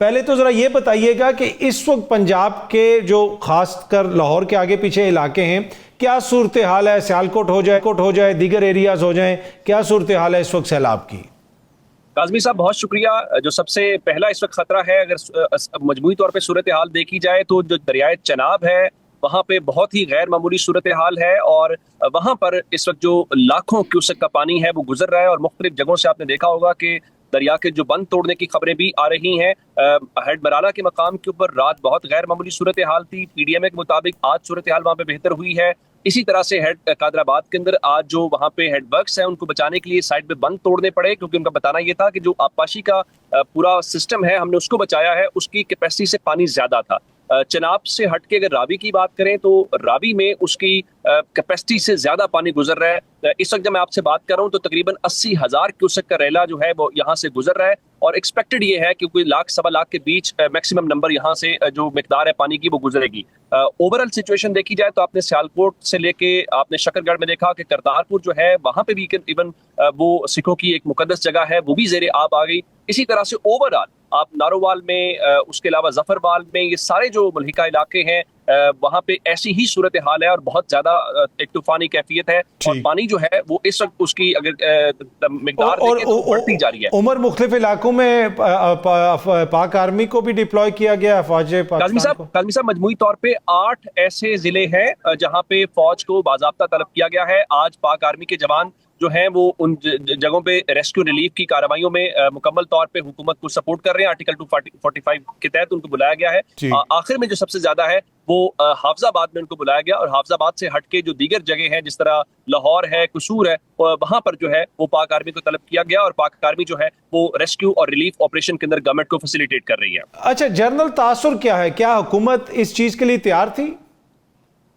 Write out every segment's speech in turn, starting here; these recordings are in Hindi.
पहले तो ज़रा ये बताइएगा कि इस वक्त पंजाब के जो खासकर लाहौर के आगे पीछे इलाके हैं, क्या सूरत हाल है? सियालकोट हो जाए, दीगर एरियाज हो जाएं, क्या सूरत हाल है इस वक्त सैलाब की? काज़मी साहब बहुत शुक्रिया। जो सबसे पहला इस वक्त खतरा है, अगर मजमूई तौर पे सूरत हाल देखी जाए तो जो दरियाए चनाब है वहाँ पे बहुत ही गैर मामूली सूरत हाल है और वहाँ पर इस वक्त जो लाखों क्यूसेक का पानी है वो गुजर रहा है और मुख्तलिफ जगहों से आपने देखा होगा कि दरिया के जो बंद तोड़ने की खबरें भी आ रही हैं। हेड बराला के मकाम के ऊपर रात बहुत गैर मामूली सूरत हाल थी। पीडीएमए के मुताबिक आज सूरत हाल वहाँ पे बेहतर हुई है। इसी तरह से हेड कादराबाद के अंदर आज जो वहाँ पे हेड वर्क्स हैं उनको बचाने के लिए साइड पे बंद तोड़ने पड़े, क्योंकि उनका बताना ये था कि जो आबपाशी का पूरा सिस्टम है हमने उसको बचाया है, उसकी कैपेसिटी से पानी ज्यादा था। चनाब से हट के अगर रावी की बात करें तो रावी में उसकी कैपेसिटी से ज्यादा पानी गुजर रहा है। इस वक्त जब मैं आपसे बात कर रहा हूँ तो तकरीबन 80,000 क्यूसेक का रेला जो है वो यहाँ से गुजर रहा है और एक्सपेक्टेड ये है कि कोई लाख सवा लाख के बीच मैक्सिमम नंबर यहाँ से जो मिकदार है पानी की वो गुजरेगी। ओवरऑल सिचुएशन देखी जाए तो आपने सियालकोट से लेके आपने शकरगढ़ में देखा कि करतारपुर जो है वहाँ पे भी इवन वो सिखों की एक मुकद्दस जगह है वो भी ज़ेरे आब आ गई। इसी तरह से ओवरऑल आप नारोवाल में उसके अलावा जफरवाल में ये सारे जो मुल्हिका इलाके हैं वहाँ पे ऐसी ही सूरत हाल है और बहुत ज्यादा एक तूफानी कैफियत है और पानी जो है वो इस वक्त उसकी अगर मिकदार देखें तो बढ़ती जा रही है। उमर मुख्तलिफ इलाकों में पाक आर्मी को भी डिप्लॉय किया गया, फौज काज़मी साहब मजमूई तौर पे 8 ऐसे जिले हैं जहाँ पे फौज को बाज़ाब्ता तलब किया गया है। आज पाक आर्मी के जवान जो हैं वो उन जगहों पे रेस्क्यू रिलीफ की कार्रवाइयों में मुकम्मल तौर पे हुकूमत को सपोर्ट कर रहे हैं। आर्टिकल 245 के तहत उनको बुलाया गया है। आखिर में जो सबसे ज्यादा है वो हाफजाबाद में उनको बुलाया गया और हाफजाबाद से हटके जो दीगर जगह हैं जिस तरह लाहौर है, कसूर है, वहां पर जो है वो पाक आर्मी को तलब किया गया और पाक आर्मी जो है वो रेस्क्यू और रिलीफ ऑपरेशन के अंदर गवर्नमेंट को फैसिलिटेट कर रही है। अच्छा, जनरल तासुर क्या है? क्या हुकूमत इस चीज के लिए तैयार थी?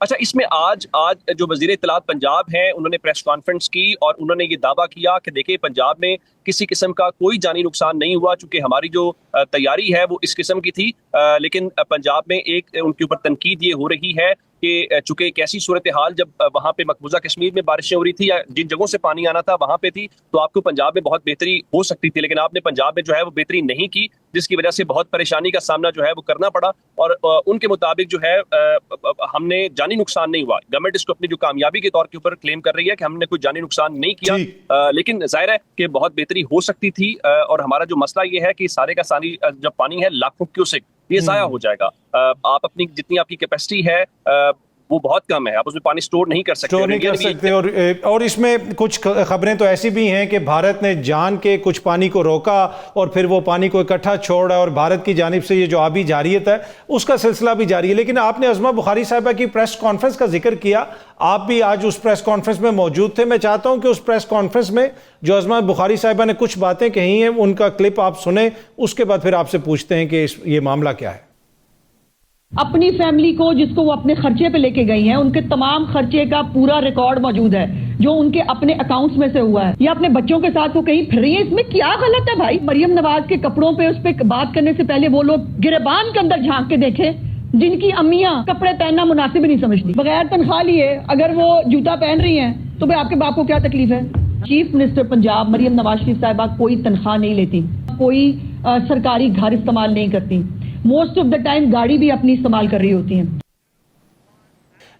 अच्छा, इसमें आज जो वजीर इत्तलात पंजाब हैं उन्होंने प्रेस कॉन्फ्रेंस की और उन्होंने ये दावा किया कि देखिए पंजाब में किसी किस्म का कोई जानी नुकसान नहीं हुआ, चूंकि हमारी जो तैयारी है वो इस किस्म की थी। लेकिन पंजाब में एक उनके ऊपर तनकीद ये हो रही है कि चूंकि एक ऐसी सूरत हाल जब वहाँ पे मकबूजा कश्मीर में बारिशें हो रही थी या जिन जगहों से पानी आना था वहाँ पे थी तो आपको पंजाब में बहुत बेहतरी हो सकती थी, लेकिन आपने पंजाब में जो है वो बेहतरी नहीं की, जिसकी वजह से बहुत परेशानी का सामना जो है वो करना पड़ा। और उनके मुताबिक जो है हमने जानी नुकसान नहीं हुआ। गवर्नमेंट इसको अपनी जो कामयाबी के तौर के ऊपर क्लेम कर रही है कि हमने कोई जानी नुकसान नहीं किया, लेकिन जाहिर है कि बहुत बेहतरी हो सकती थी। और हमारा जो मसला ये है कि सारे का सारी जब पानी है लाखों क्यूसेक ये जाया हो जाएगा। आप अपनी जितनी आपकी कैपेसिटी है वो बहुत कम है, आप उसमें पानी स्टोर नहीं कर सकते। और इसमें कुछ खबरें तो ऐसी भी हैं कि भारत ने जान के कुछ पानी को रोका और फिर वो पानी को इकट्ठा छोड़ा और भारत की जानिब से ये जो आबी जारियत है उसका सिलसिला भी जारी है। लेकिन आपने अज़मा बुखारी साहिबा की प्रेस कॉन्फ्रेंस का जिक्र किया, आप भी आज उस प्रेस कॉन्फ्रेंस में मौजूद थे। मैं चाहता हूं कि उस प्रेस कॉन्फ्रेंस में जो अज़मा बुखारी साहिबा ने कुछ बातें कही हैं उनका क्लिप आप सुने, उसके बाद फिर आपसे पूछते हैं कि ये मामला क्या है। अपनी फैमिली को जिसको वो अपने खर्चे पे लेके गई हैं उनके तमाम खर्चे का पूरा रिकॉर्ड मौजूद है जो उनके अपने अकाउंट्स में से हुआ है, या अपने बच्चों के साथ वो कहीं फिर रही है। इसमें क्या गलत है भाई? मरियम नवाज के कपड़ों पे उस पर बात करने से पहले वो लोग गिरबान के अंदर झांक के देखे जिनकी अम्मियां कपड़े पहनना मुनासिब नहीं समझती, बगैर तनख्वाह लिए अगर वो जूता पहन रही हैं तो भाई आपके बाप को क्या तकलीफ है? चीफ मिनिस्टर पंजाब मरियम नवाज शरीफ साहिबा कोई तनख्वाह नहीं लेती, कोई सरकारी घर इस्तेमाल नहीं करती, मोस्ट ऑफ द टाइम गाड़ी भी अपनी इस्तेमाल कर रही होती हैं।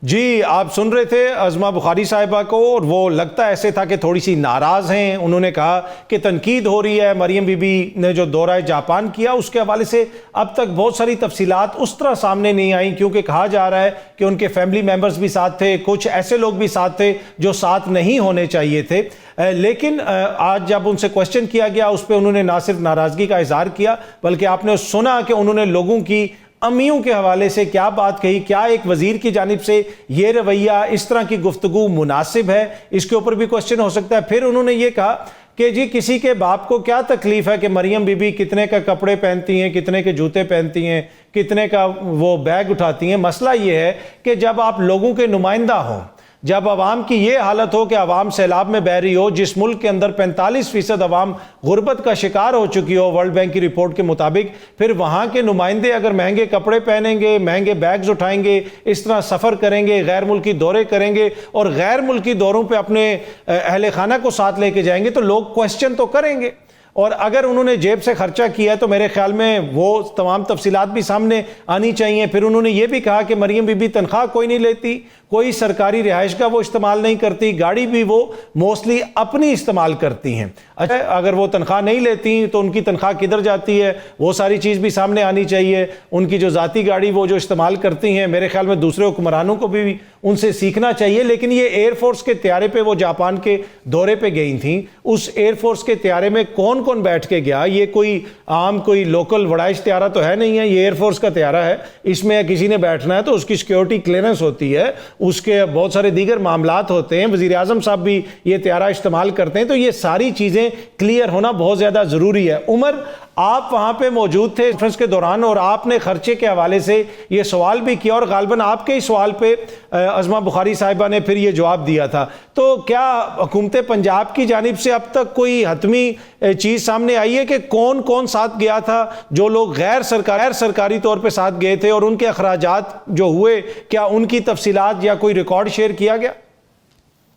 जी, आप सुन रहे थे अज़मा बुखारी साहिबा को और वो लगता ऐसे था कि थोड़ी सी नाराज़ हैं। उन्होंने कहा कि तनकीद हो रही है, मरियम बीबी ने जो दौरा जापान किया उसके हवाले से अब तक बहुत सारी तफसीलात उस तरह सामने नहीं आई, क्योंकि कहा जा रहा है कि उनके फैमिली मेम्बर्स भी साथ थे, कुछ ऐसे लोग भी साथ थे जो साथ नहीं होने चाहिए थे। लेकिन आज जब उनसे क्वेश्चन किया गया उस पर उन्होंने ना सिर्फ नाराज़गी का इजहार किया बल्कि आपने सुना कि उन्होंने लोगों की अम्मियों के हवाले से क्या बात कही। क्या एक वजीर की जानिब से ये रवैया, इस तरह की गुफ्तगू मुनासिब है? इसके ऊपर भी क्वेश्चन हो सकता है। फिर उन्होंने ये कहा कि जी किसी के बाप को क्या तकलीफ है कि मरियम बीबी कितने का कपड़े पहनती हैं, कितने के जूते पहनती हैं, कितने का वो बैग उठाती हैं। मसला ये है कि जब आप लोगों के नुमाइंदा हों, जब अवाम की ये हालत हो कि अवाम सैलाब में बह रही हो, जिस मुल्क के अंदर 45% अवाम गुर्बत का शिकार हो चुकी हो वर्ल्ड बैंक की रिपोर्ट के मुताबिक, फिर वहाँ के नुमाइंदे अगर महंगे कपड़े पहनेंगे, महंगे बैग्स उठाएंगे, इस तरह सफ़र करेंगे, गैर मुल्की दौरे करेंगे और गैर मुल्की दौरों पर अपने अहले खाना को साथ लेके जाएंगे तो लोग क्वेश्चन तो करेंगे। और अगर उन्होंने जेब से खर्चा किया तो मेरे ख्याल में वो तमाम तफसीलात भी सामने आनी चाहिए। फिर उन्होंने ये भी कहा कि मरियम बीबी तनख्वाह कोई नहीं लेती, कोई सरकारी रिहाइश का वो इस्तेमाल नहीं करती, गाड़ी भी वो मोस्टली अपनी इस्तेमाल करती हैं। अच्छा, अगर वो तनख्वाह नहीं लेती तो उनकी तनख्वाह किधर जाती है, वो सारी चीज़ भी सामने आनी चाहिए। उनकी जो ज़ाती गाड़ी वो जो इस्तेमाल करती हैं, मेरे ख्याल में दूसरे हुक्मरानों को भी उनसे सीखना चाहिए। लेकिन ये एयरफोर्स के त्यारे पे वो जापान के दौरे पे गई थी, उस एयरफोर्स के त्यारे में कौन कौन बैठ के गया? ये कोई आम कोई लोकल वड़ाइश त्यारा तो है नहीं है, ये एयरफोर्स का त्यारा है। इसमें किसी ने बैठना है तो उसकी सिक्योरिटी क्लियरेंस होती है, उसके बहुत सारे दीगर मामलात होते हैं। वज़ीर आज़म साहब भी ये त्यारा इस्तेमाल करते हैं। तो ये सारी चीज़ें क्लियर होना बहुत ज़्यादा ज़रूरी है। उमर, आप वहां पे मौजूद थे कॉन्फ्रेंस के दौरान और आपने खर्चे के हवाले से ये सवाल भी किया और गालिबन आपके ही सवाल पे अज़मा बुखारी साहिबा ने फिर ये जवाब दिया था। तो क्या हुकूमत पंजाब की जानिब से अब तक कोई हतमी चीज़ सामने आई है कि कौन कौन साथ गया था? जो लोग गैर सरकारी तौर पर साथ गए थे और उनके अखराजात जो हुए, क्या उनकी तफसीलात या कोई रिकॉर्ड शेयर किया गया?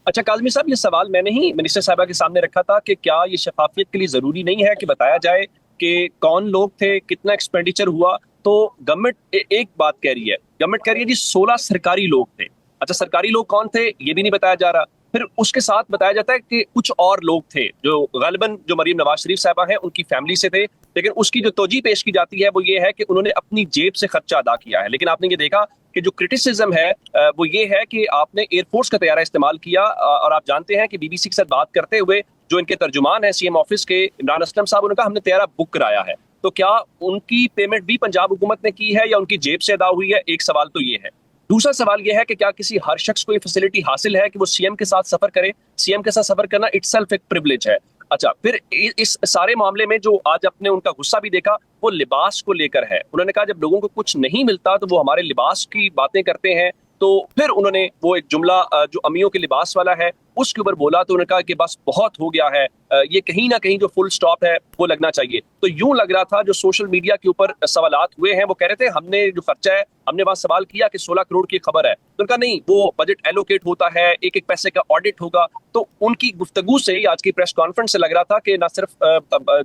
अच्छा काज़मी साहब, ये सवाल मैंने ही मिनिस्टर साहिबा के सामने रखा था कि क्या ये शफाफियत के लिए ज़रूरी नहीं है कि बताया जाए कि कौन लोग थे, कितना एक्सपेंडिचर हुआ। तो गवर्नमेंट एक बात कह रही है, गवर्नमेंट कह रही है जी 16 सरकारी लोग थे। अच्छा, सरकारी लोग कौन थे ये भी नहीं बताया जा रहा। फिर उसके साथ बताया जाता है कि कुछ और लोग थे जो गालिबन जो मरीम नवाज शरीफ साहिबा हैं उनकी फैमिली से थे, लेकिन उसकी जो तोजी पेश की जाती है वो ये है कि उन्होंने अपनी जेब से खर्चा अदा किया है। लेकिन आपने ये देखा कि जो क्रिटिसिज्म है वो ये है कि आपने एयरफोर्स का तैयारा इस्तेमाल किया। और आप जानते हैं कि बीबीसी के साथ बात करते हुए जो इनके तर्जुमान है सीएम ऑफिस के इमरान असलम साहब, उन्होंने कहा हमने तैयारा बुक कराया है। तो क्या उनकी पेमेंट भी पंजाब हुकूमत ने की है या उनकी जेब से अदा हुई है? एक सवाल तो ये है। दूसरा सवाल यह है कि क्या किसी हर शख्स को ये फैसिलिटी हासिल है कि वो सीएम के साथ सफर करे? सीएम के साथ सफर करना इटसेल्फ एक प्रिविलेज है। अच्छा, फिर इस सारे मामले में जो आज अपने उनका गुस्सा भी देखा वो लिबास को लेकर है। उन्होंने कहा जब लोगों को कुछ नहीं मिलता तो वो हमारे लिबास की बातें करते हैं। तो फिर उन्होंने वो एक जुमला जो अमियों के लिबास वाला है उसके ऊपर बोला, तो उन्होंने कहा कि बस बहुत हो गया है, ये कहीं ना कहीं जो फुल स्टॉप है वो लगना चाहिए। तो यूं लग रहा था जो सोशल मीडिया के ऊपर सवालात हुए हैं वो कह रहे थे हमने जो खर्चा है, हमने वहां सवाल किया कि 16 करोड़ की खबर है, तो उनका नहीं, वो बजट एलोकेट होता है, एक एक पैसे का ऑडिट होगा। तो उनकी गुफ्तगू से ही आज की प्रेस कॉन्फ्रेंस से लग रहा था कि ना सिर्फ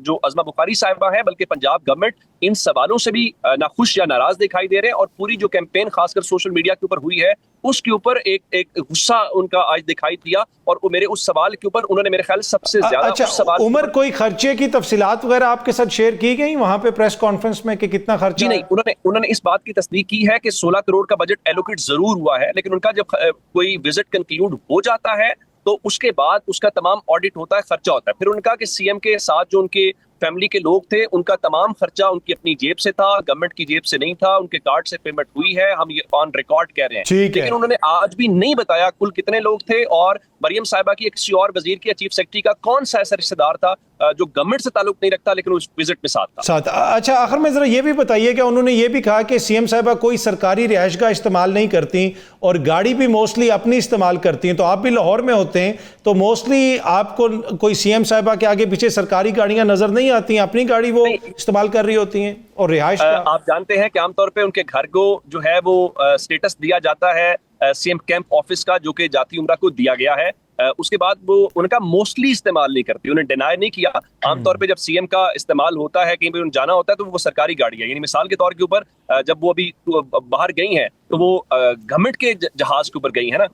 जो अज़मा बुखारी साहिबा है बल्कि पंजाब गवर्नमेंट इन सवालों से भी नाखुश या नाराज दिखाई दे रहे हैं। और पूरी जो कैंपेन खासकर सोशल मीडिया के ऊपर हुई है उसके ऊपर एक गुस्सा उनका आज दिखाई दिया। और वो मेरे उस सवाल के ऊपर उन्होंने मेरे ख्याल सबसे ज्यादा अच्छा, सवाल उमर, कोई खर्चे की तफसीलात वगैरह आपके साथ शेयर की गई वहां पे प्रेस कॉन्फ्रेंस में कि कितना खर्चा? जी नहीं, उन्होंने इस बात की तस्दीक की है कि 16 करोड़ का बजट एलोकेट जरूर हुआ है, लेकिन उनका जब कोई विजिट कंक्लूड हो जाता है तो उसके बाद उसका तमाम ऑडिट होता है, खर्चा होता है। फिर उन्होंने कहा कि सीएम के साथ जो उनके फैमिली के लोग थे उनका तमाम खर्चा उनकी अपनी जेब से था, गवर्नमेंट की जेब से नहीं था, उनके कार्ड से पेमेंट हुई है, हम ये ऑन रिकॉर्ड कह रहे हैं। लेकिन उन्होंने आज भी नहीं बताया कुल कितने लोग थे और मरियम साहिबा की किसी और वजीर की, चीफ सेक्रेटरी का कौन सा ऐसा रिश्तेदार था जो गवर्नमेंट से ताल्लुक नहीं रखता लेकिन उस विजिट में साथ था। अच्छा, आखिर में जरा ये भी बताइए कि उन्होंने ये भी कहा कि सीएम साहिबा कोई सरकारी रिहाइश का इस्तेमाल नहीं करती और गाड़ी भी मोस्टली अपनी इस्तेमाल करती हैं। तो आप भी लाहौर में होते हैं तो मोस्टली आपको कोई सीएम साहिबा के आगे पीछे सरकारी गाड़ियां नजर नहीं आती हैं, अपनी गाड़ी वो इस्तेमाल कर रही होती हैं। और रिहाइश आप जानते हैं कि आमतौर पर उनके घर को जो है वो स्टेटस दिया जाता है सीएम कैंप ऑफिस का, जो कि जाती उम्रा को दिया गया है। उसके बाद वो उनका मोस्टली इस्तेमाल नहीं करती, उन्हें डिनाई नहीं किया। आमतौर पे जब सीएम का इस्तेमाल होता है, कहीं पे उन्हें जाना होता है तो वो सरकारी गाड़ी है। यानी मिसाल के तौर के ऊपर जब वो अभी बाहर गई हैं तो वो गवर्नमेंट के जहाज के ऊपर गई है ना,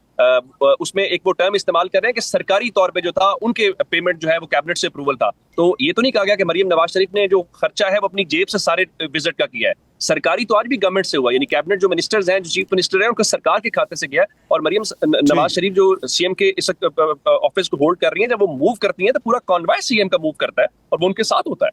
उसमें एक वो टर्म इस्तेमाल कर रहे हैं कि सरकारी तौर पे जो था उनके पेमेंट जो है वो कैबिनेट से अप्रूवल था। तो ये तो नहीं कहा गया कि मरियम नवाज शरीफ ने जो खर्चा है वो अपनी जेब से सारे विजिट का किया है। सरकारी तो आज भी गवर्नमेंट से हुआ, यानी कैबिनेट जो मिनिस्टर्स हैं, जो चीफ मिनिस्टर हैं, उनका सरकार के खाते से गया है। और मरियम नवाज शरीफ जो सीएम के इस ऑफिस को होल्ड कर रही हैं, जब वो मूव करती हैं तो पूरा कॉन्वॉय सीएम का मूव करता है और वो उनके साथ होता है।